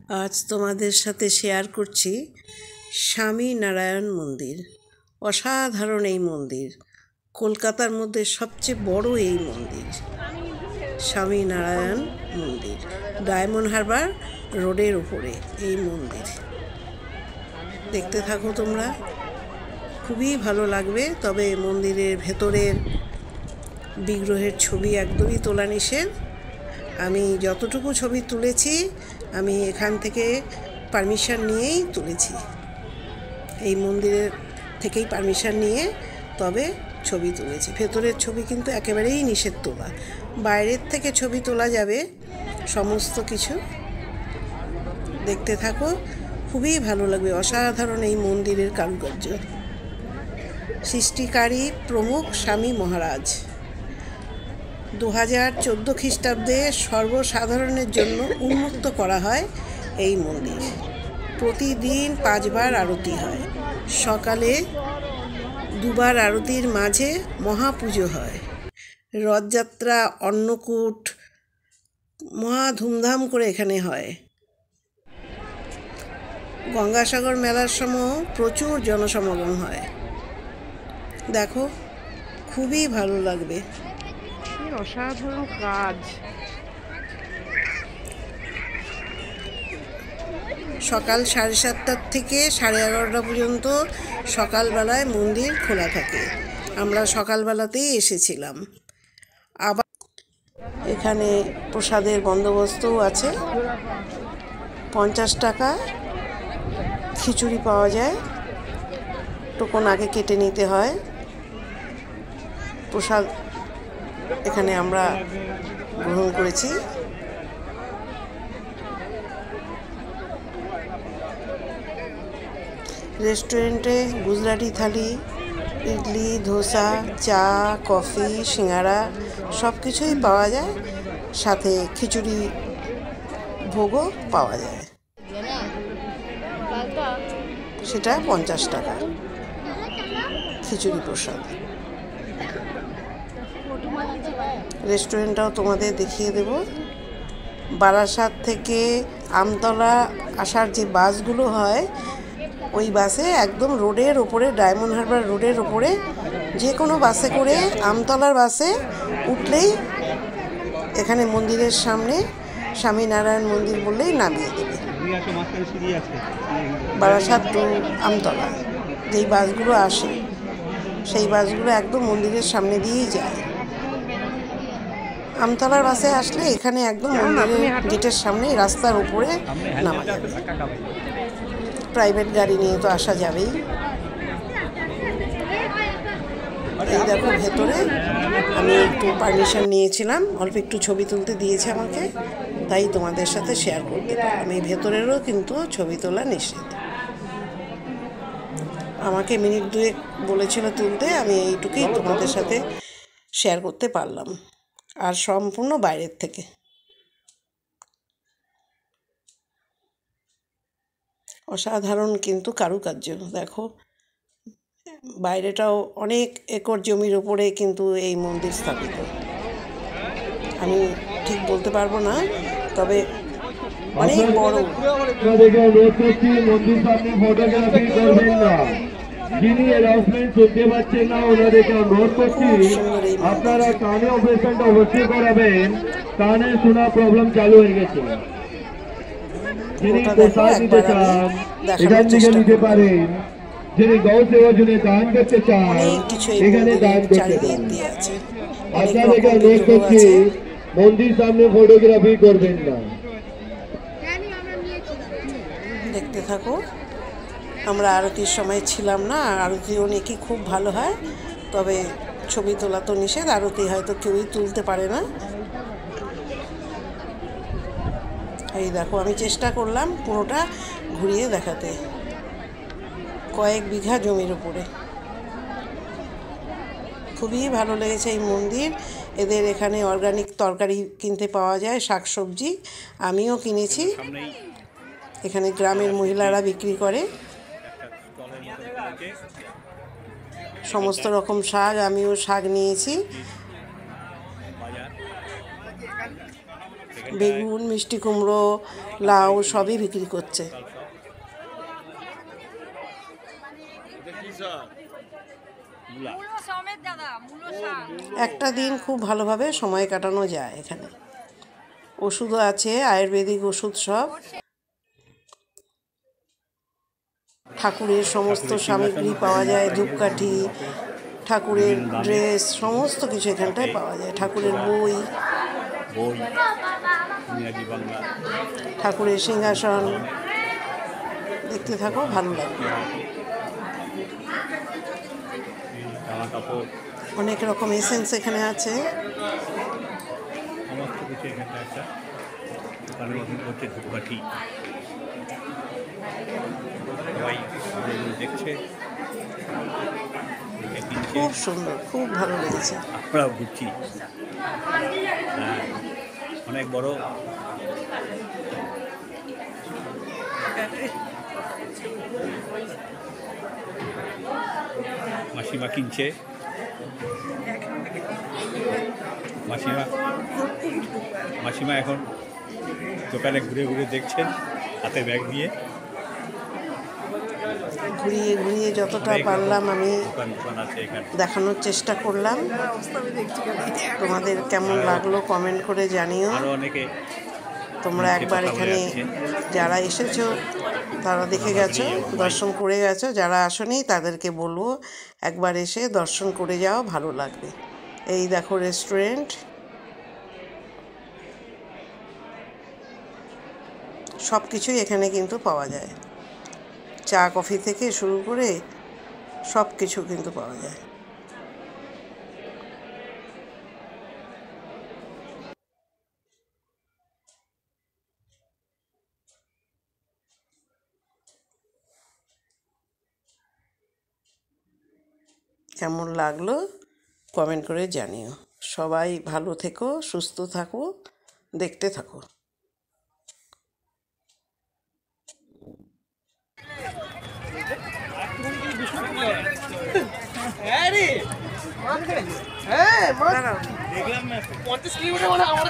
আজ তোমাদের সাথে শেয়ার করছি স্বামী নারায়ণ মন্দির। অসাধারণ এই মন্দির, কলকাতার মধ্যে সবচেয়ে বড় এই মন্দির স্বামী নারায়ণ মন্দির। ডায়মন্ড হারবার রোডের উপরে এই মন্দির। দেখতে থাকো তোমরা, খুবই ভালো লাগবে। তবে মন্দিরের ভেতরের বিগ্রহের ছবি একদমই তোলা নিষেধ। আমি যতটুকু ছবি তুলেছি আমি এখান থেকে পারমিশন নিয়েই তুলেছি, এই মন্দিরের থেকেই পারমিশন নিয়ে তবে ছবি তুলেছি। ভেতরের ছবি কিন্তু একেবারেই নিষেধ তোলা, বাইরের থেকে ছবি তোলা যাবে সমস্ত কিছু। দেখতে থাকো, খুবই ভালো লাগবে। অসাধারণ এই মন্দিরের কারুকার্য। সৃষ্টিকারী প্রমুখ স্বামী মহারাজ। 2014 খ্রিস্টাব্দে সর্বসাধারণের জন্য উন্মুক্ত করা হয় এই মন্দির। প্রতিদিন 5 বার আরতি হয়। সকালে 2 বার আরতির মাঝে মহাপুজো হয়। রথযাত্রা, অন্নকূট মহা ধুমধাম করে এখানে হয়। গঙ্গাসাগর মেলার সময় প্রচুর জনসমাগম হয়। দেখো, খুবই ভালো লাগবে। অসাধারণ কাজ। সকাল 7:30 থেকে 11:30 পর্যন্ত সকালবেলায় মন্দির খোলা থাকে। আমরা সকালবেলাতেই এসেছিলাম। আবার এখানে প্রসাদের বন্দোবস্তও আছে। 50 টাকা খিচুড়ি পাওয়া যায়। টোকন আগে কেটে নিতে হয়। প্রসাদ এখানে আমরা গ্রহণ করেছি। রেস্টুরেন্টে গুজরাটি থালি, ইডলি, ধোসা, চা, কফি, সিঙ্গারা সব কিছুই পাওয়া যায়। সাথে খিচুড়ি ভোগও পাওয়া যায়। সেটা 50 টাকা খিচুড়ি প্রসাদ। রেস্টুরেন্টটাও তোমাদের দেখিয়ে দেব। বারাসাত থেকে আমতলা আসার যে বাসগুলো হয়, ওই বাসে একদম রোডের ওপরে, ডায়মন্ড হারবার রোডের ওপরে যে কোনো বাসে করে আমতলার বাসে উঠলেই এখানে মন্দিরের সামনে স্বামী নারায়ণ মন্দির বললেই নামিয়ে দেবে। বারাসাত টু আমতলা যেই বাসগুলো আসে, সেই বাসগুলো একদম মন্দিরের সামনে দিয়েই যায়। আমতলার বাসে আসলে এখানে একদম মন্দিরের গেটের সামনে রাস্তার উপরে নামা যাবে। প্রাইভেট গাড়ি নিয়ে তো আসা যাবেই। এই দেখো, ভেতরে আমি একটু পারমিশন নিয়েছিলাম, অল্প একটু ছবি তুলতে দিয়েছে আমাকে, তাই তোমাদের সাথে শেয়ার করতে পারলাম। এই ভেতরেরও কিন্তু ছবি তোলা নিষেধ। আমাকে মিনিট 2 বলেছিল তুলতে, আমি এইটুকুই তোমাদের সাথে শেয়ার করতে পারলাম, আর সম্পূর্ণ বাইরের থেকে। অসাধারণ কিন্তু কারুকার্য। দেখো, বাইরেটাও অনেক একর জমির উপরে কিন্তু এই মন্দির স্থাপিত। আমি ঠিক বলতে পারবো না, তবে অনেক বড়। মন্দির সামনে ফটোগ্রাফি করবেন না। যিনি অ্যানাউন্সমেন্ট শুনতে পাচ্ছেন না, ওনাদেরকে অনুরোধ করছি আপনারা কানে অপারেশনটা অবশ্যই করাবেন। কানে শোনা প্রবলেম চালু হয়ে গেছে। যিনি প্রসাদ নিতে চান এখান থেকে নিতে পারেন। যিনি গৌ সেবার জন্য দান করতে চান এখানে দান করতে পারেন। আপনাদেরকে অনুরোধ করছি মন্দির সামনে ফটোগ্রাফি করবেন না। দেখতে থাকো। আমরা আরতির সময় ছিলাম না, আরতিও নাকি খুব ভালো হয়, তবে ছবি তোলা তো নিষেধ। আরতি হয়তো কেউই তুলতে পারে না। এই দেখো, আমি চেষ্টা করলাম পুরোটা ঘুরিয়ে দেখাতে। কয়েক বিঘা জমির উপরে। খুবই ভালো লেগেছে এই মন্দির। এদের এখানে অর্গানিক তরকারি কিনতে পাওয়া যায়, শাকসবজি আমিও কিনেছি। এখানে গ্রামের মহিলারা বিক্রি করে সমস্ত রকম শাক। আমিও শাক নিয়েছি। বেগুন, মিষ্টি কুমড়ো, লাউ সবই বিক্রি করছে। একটা দিন খুব ভালোভাবে সময় কাটানো যায় এখানে। ওষুধও আছে, আয়ুর্বেদিক ওষুধ সব। ঠাকুরের সমস্ত সামগ্রী পাওয়া যায়, ধূপকাঠি, ঠাকুরের ড্রেস, সমস্ত কিছু এখানটায় পাওয়া যায়। ঠাকুরের বই, ঠাকুরের সিংহাসন, দেখতে থাকো, ভালো লাগবে। অনেক রকম এসেন্স এখানে আছে। খুব সুন্দর, খুব ভালো লেগেছে। আমরাও ঘুরছি, অনেক বড়। মাসিমা কিনছে, মাসিমা এখন দোকানে ঘুরে ঘুরে দেখছেন হাতে ব্যাগ নিয়ে। ঘুরিয়ে ঘুরিয়ে যতটা পারলাম আমি দেখানোর চেষ্টা করলাম। তোমাদের কেমন লাগলো কমেন্ট করে জানিও। তোমরা একবার এখানে যারা এসেছো তারা দেখে গেছো, দর্শন করে গেছো। যারা আসোনি তাদেরকে বলবো একবার এসে দর্শন করে যাও, ভালো লাগবে। এই দেখো রেস্টুরেন্ট, সব কিছুই এখানে কিন্তু পাওয়া যায়। চা কফি থেকে শুরু করে সব কিছু কিন্তু পাওয়া যায়। কেমন লাগলো কমেন্ট করে জানিও। সবাই ভালো থেকো, সুস্থ থাকো, দেখতে থাকো। দেখলাম 50 কিলোমিটার মানে আমার